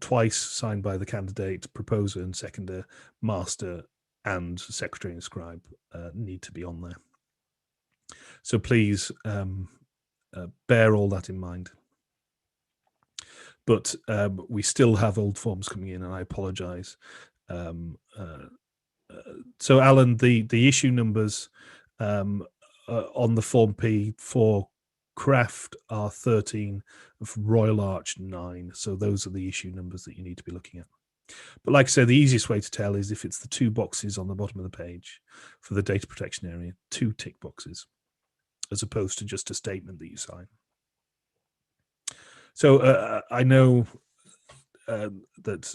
Speaker 1: twice signed by the candidate, proposer and seconder, master and secretary and scribe need to be on there. So please bear all that in mind. But we still have old forms coming in, and I apologize. So Alan, the issue numbers on the Form P for Craft are 13, for Royal Arch 9. So those are the issue numbers that you need to be looking at. But like I said, the easiest way to tell is if it's the 2 boxes on the bottom of the page for the data protection area, 2 tick boxes, as opposed to just a statement that you sign. So I know that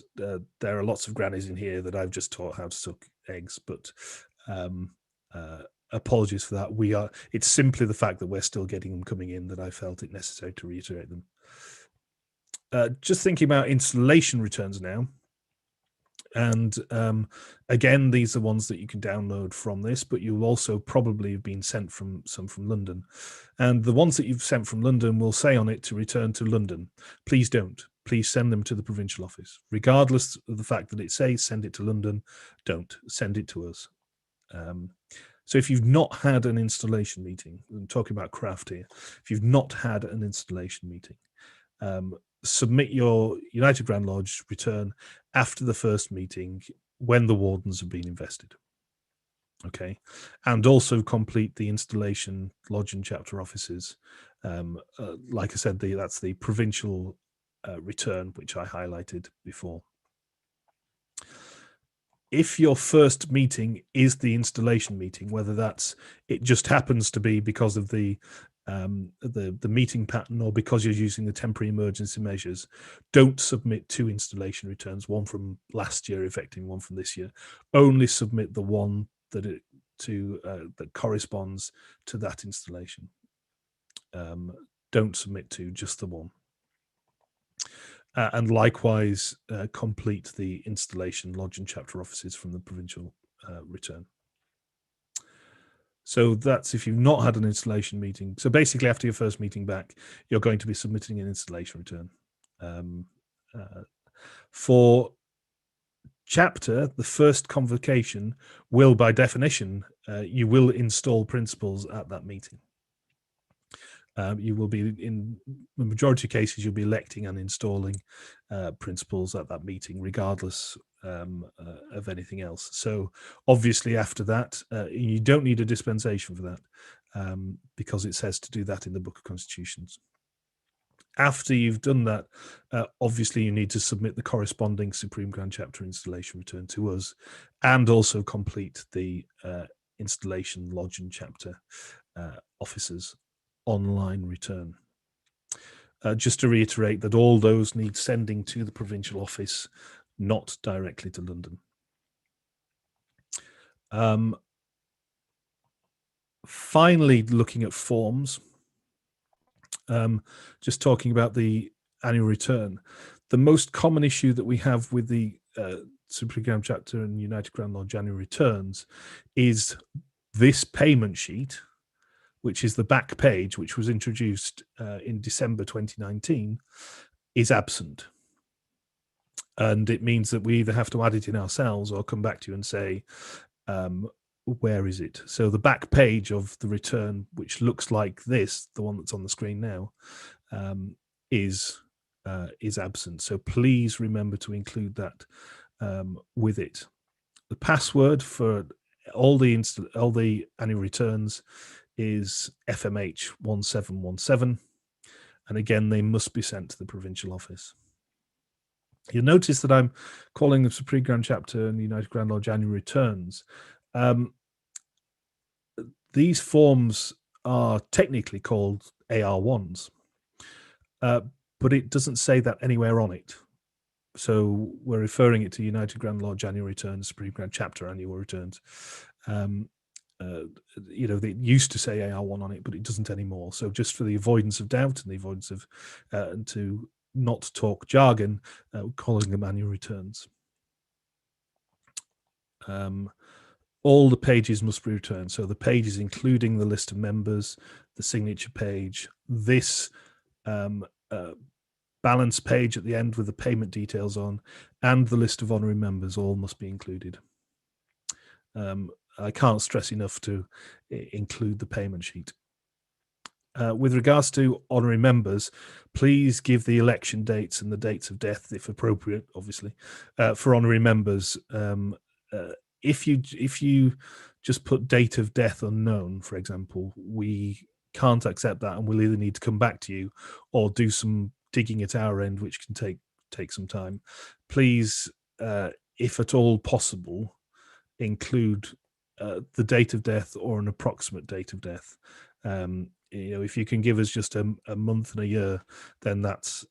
Speaker 1: there are lots of grannies in here that I've just taught how to suck eggs, but apologies for that. It's simply the fact that we're still getting them coming in that I felt it necessary to reiterate them. Just thinking about installation returns now. And again, these are ones that you can download from this, but you'll also probably have been sent from London. And the ones that you've sent from London will say on it to return to London. Please don't. Please send them to the provincial office. Regardless of the fact that it says send it to London, don't. Send it to us. So if you've not had an installation meeting, I'm talking about Craft here, if you've not had an installation meeting, submit your United Grand Lodge return after the first meeting when the wardens have been invested. Okay, and also complete the installation lodge and chapter offices. Like I said, that's the provincial return, which I highlighted before. If your first meeting is the installation meeting, whether it just happens to be because of the meeting pattern or because you're using the temporary emergency measures, don't submit 2 installation returns, one from last year affecting one from this year. Only submit the one that corresponds to that installation. Don't submit 2, just the one. And likewise, complete the installation lodge and chapter offices from the provincial return. So that's if you've not had an installation meeting. So basically, after your first meeting back, you're going to be submitting an installation return. For chapter, the first convocation will, by definition, you will install principals at that meeting. You will be, in the majority of cases, you'll be electing and installing principals at that meeting, regardless of anything else. So obviously after that, you don't need a dispensation for that, because it says to do that in the Book of Constitutions. After you've done that, obviously you need to submit the corresponding Supreme Grand Chapter installation return to us, and also complete the installation lodge and chapter officers online return. Just to reiterate that all those need sending to the provincial office, not directly to London. Finally, looking at forms, Just talking about the annual return, the most common issue that we have with the Supreme Grand Chapter and United Grand Lodge annual returns is this payment sheet, which is the back page, which was introduced in December 2019, is absent. And it means that we either have to add it in ourselves or come back to you and say, where is it? So the back page of the return, which looks like this, the one that's on the screen now, is absent. So please remember to include that with it. The password for all the annual returns is FMH 1717, and again they must be sent to the provincial office. You'll notice that I'm calling the Supreme Grand Chapter and the United Grand Lodge annual returns. These forms are technically called AR1s, but it doesn't say that anywhere on it. So we're referring it to United Grand Lodge annual returns, Supreme Grand Chapter annual returns. They used to say AR1 on it, but it doesn't anymore. So just for the avoidance of doubt and the avoidance of and to not talk jargon, calling them annual returns. All the pages must be returned. So the pages including the list of members, the signature page, this balance page at the end with the payment details on, and the list of honorary members all must be included. I can't stress enough to include the payment sheet. With regards to honorary members, please give the election dates and the dates of death, if appropriate, obviously, for honorary members. If you just put date of death unknown, for example, we can't accept that, and we'll either need to come back to you or do some digging at our end, which can take some time. Please, if at all possible, include the date of death or an approximate date of death. If you can give us just a month and a year, then that's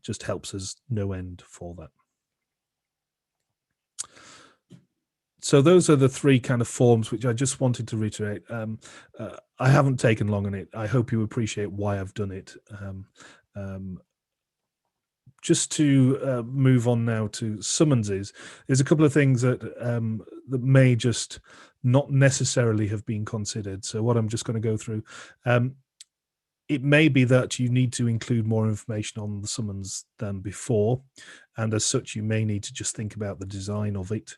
Speaker 1: just helps us no end for that. So those are the three kind of forms which I just wanted to reiterate. I haven't taken long on it. I hope you appreciate why I've done it. Just to move on now to summonses, there's a couple of things that that may just not necessarily have been considered. So what I'm just going to go through, it may be that you need to include more information on the summons than before, and as such you may need to just think about the design of it.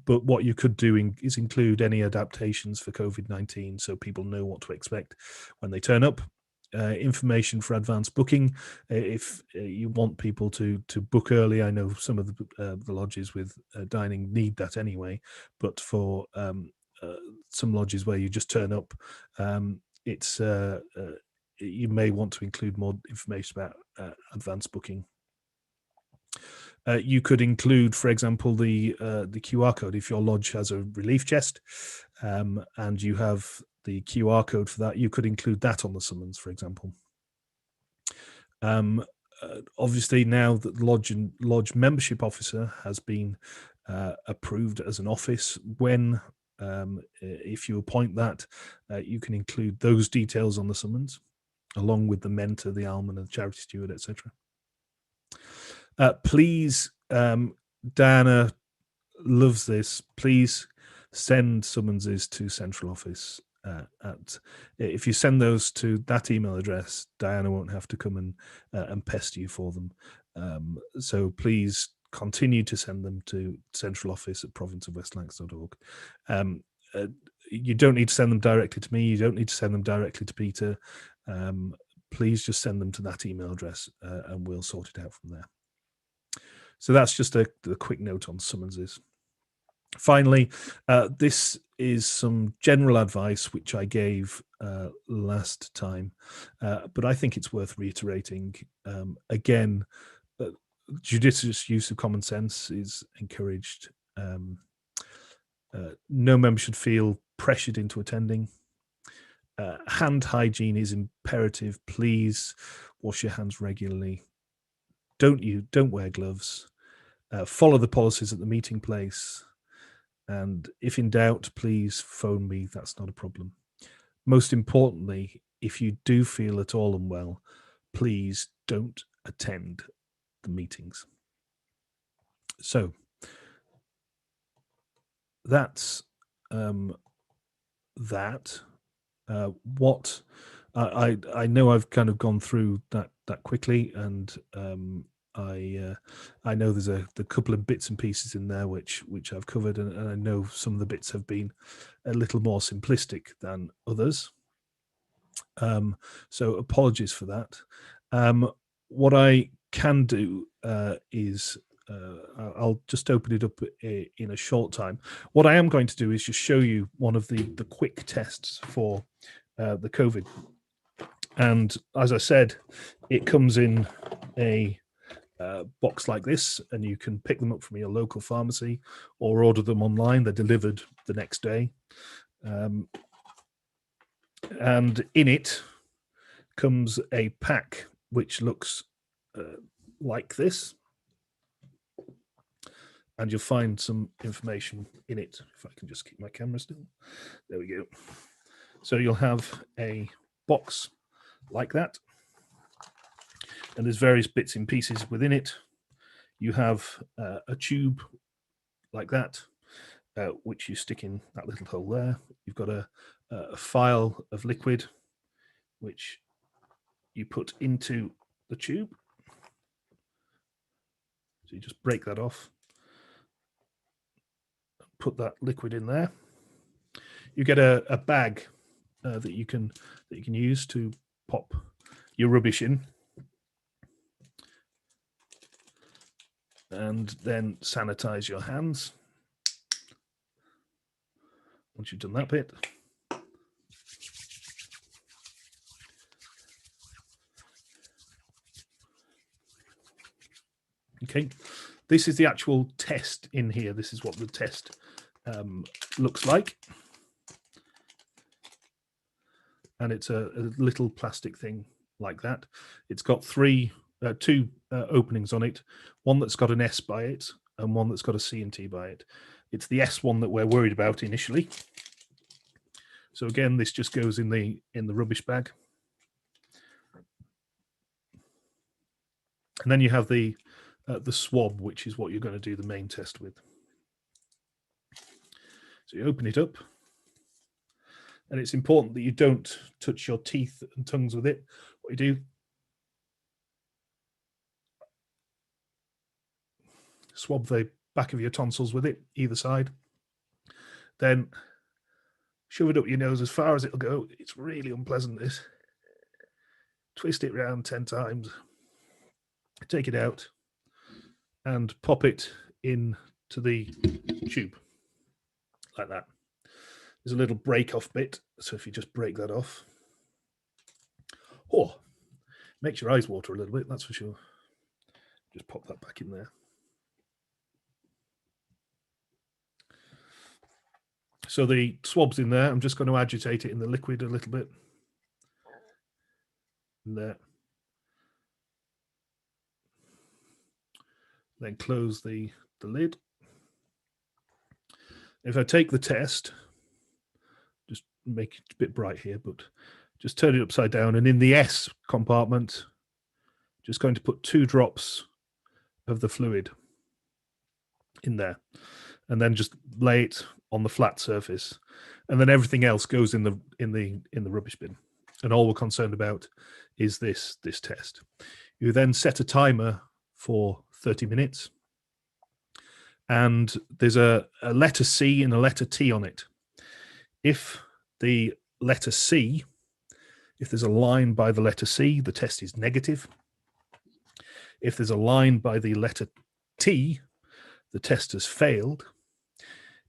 Speaker 1: But what you could do is include any adaptations for COVID-19 so people know what to expect when they turn up. Information for advanced booking if you want people to book early. I know some of the lodges with dining need that anyway, but for some lodges where you just turn up, it's you may want to include more information about advanced booking. You could include, for example, the QR code. If your lodge has a relief chest and you have the QR code for that, you could include that on the summons, for example. Obviously, now that the lodge membership officer has been approved as an office, when if you appoint that, you can include those details on the summons, along with the mentor, the almond, and the charity steward, etc. Please, Diana loves this. Please send summonses to central office. If you send those to that email address, Diana won't have to come and pester you for them. So please continue to send them to central office at provinceofwestlancs.org. You don't need to send them directly to me. You don't need to send them directly to Peter. Please just send them to that email address and we'll sort it out from there. So that's just a quick note on summonses. Finally, this is some general advice which I gave last time, but I think it's worth reiterating. Again, judicious use of common sense is encouraged. No member should feel pressured into attending. Hand hygiene is imperative. Please wash your hands regularly. Don't wear gloves. Follow the policies at the meeting place. And if in doubt, please phone me. That's not a problem. Most importantly, if you do feel at all unwell, please don't attend the meetings. So that's that. What I know I've kind of gone through that quickly, and I know there's a couple of bits and pieces in there which I've covered, and I know some of the bits have been a little more simplistic than others. So apologies for that. What I can do is I'll just open it up in a short time. What I am going to do is just show you one of the quick tests for the COVID. And as I said, it comes in a box like this, and you can pick them up from your local pharmacy or order them online. They're delivered the next day. And in it comes a pack which looks like this. And you'll find some information in it. If I can just keep my camera still. There we go. So you'll have a box like that. And there's various bits and pieces within it. You have a tube like that, which you stick in that little hole there. You've got a phial of liquid, which you put into the tube. So you just break that off. Put that liquid in there. You get a bag that you can use to pop your rubbish in, and then sanitize your hands. Once you've done that bit, okay, this is the actual test in here. This is what the test looks like. And it's a little plastic thing like that. It's got two openings on it, one that's got an S by it and one that's got a C and T by it. It's the S one that we're worried about initially. So again, this just goes in the rubbish bag. And then you have the swab, which is what you're going to do the main test with. So you open it up. And it's important that you don't touch your teeth and tongues with it. What you do, swab the back of your tonsils with it, either side. Then shove it up your nose as far as it'll go. It's really unpleasant, this. Twist it round 10 times. Take it out and pop it into the tube like that. There's a little break off bit, so if you just break that off, makes your eyes water a little bit, that's for sure. Just pop that back in there. So the swab's in there. I'm just going to agitate it in the liquid a little bit. In there. Then close the lid. If I take the test, just make it a bit bright here, but just turn it upside down, and in the S compartment, just going to put 2 drops of the fluid in there, and then just lay it on the flat surface, and then everything else goes in the rubbish bin. And all we're concerned about is this test. You then set a timer for 30 minutes, and there's a letter C and a letter T on it. If the letter C, if there's a line by the letter C, the test is negative. If there's a line by the letter T, the test has failed.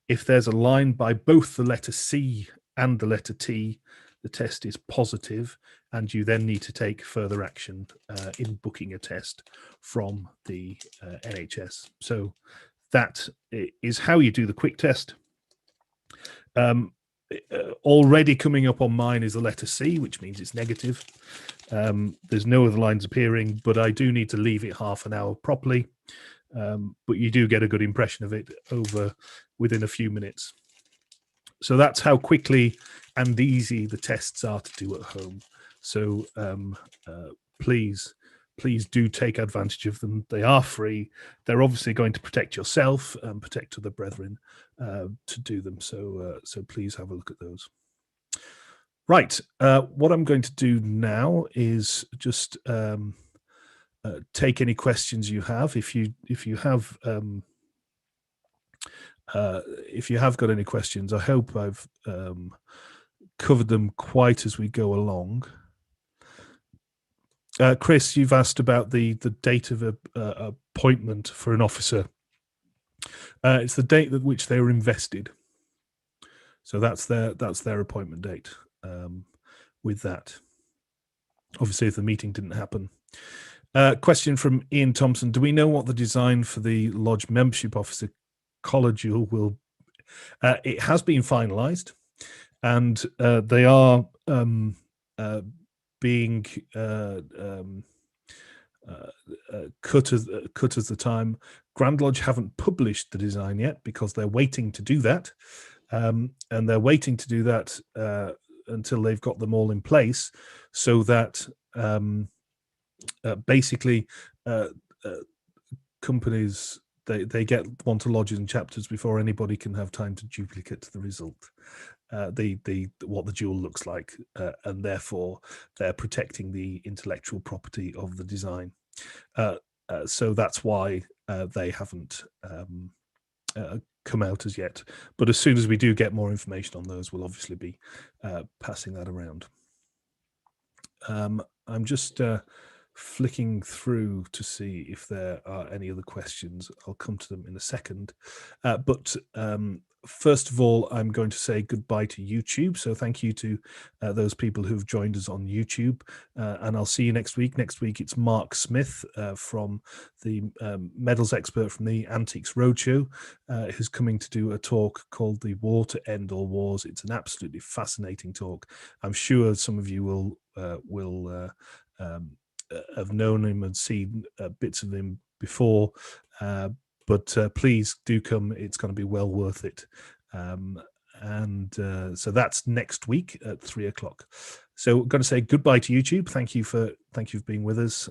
Speaker 1: If there's a line by both the letter C and the letter T, the test is positive, and you then need to take further action in booking a test from the NHS. So that is how you do the quick test. Already coming up on mine is the letter C, which means it's negative. There's no other lines appearing, but I do need to leave it half an hour properly. But you do get a good impression of it within a few minutes. So that's how quickly and easy the tests are to do at home. So please do take advantage of them. They are free. They're obviously going to protect yourself and protect other brethren to do them. So please have a look at those. Right. What I'm going to do now is just take any questions you have. If you have got any questions, I hope I've covered them quite as we go along. Chris, you've asked about the date of appointment for an officer. It's the date at which they were invested. So that's their appointment date. With that, obviously, if the meeting didn't happen. Question from Ian Thompson: do we know what the design for the lodge membership officer collar jewel will? It has been finalised, and they are being cut as the time. Grand Lodge haven't published the design yet because they're waiting to do that, and they're waiting to do that until they've got them all in place, so that basically companies they get onto lodges and chapters before anybody can have time to duplicate the result. What the jewel looks like, and therefore they're protecting the intellectual property of the design. So that's why they haven't come out as yet. But as soon as we do get more information on those, we'll obviously be passing that around. I'm just flicking through to see if there are any other questions. I'll come to them in a second. But first of all, I'm going to say goodbye to YouTube. So thank you to those people who've joined us on YouTube. And I'll see you next week. Next week, it's Mark Smith from the medals expert from the Antiques Roadshow, who's coming to do a talk called The War to End All Wars. It's an absolutely fascinating talk. I'm sure some of you will have known him and seen bits of him before, but please do come. It's going to be well worth it. So that's next week at 3 o'clock. So I'm going to say goodbye to YouTube. Thank you for being with us,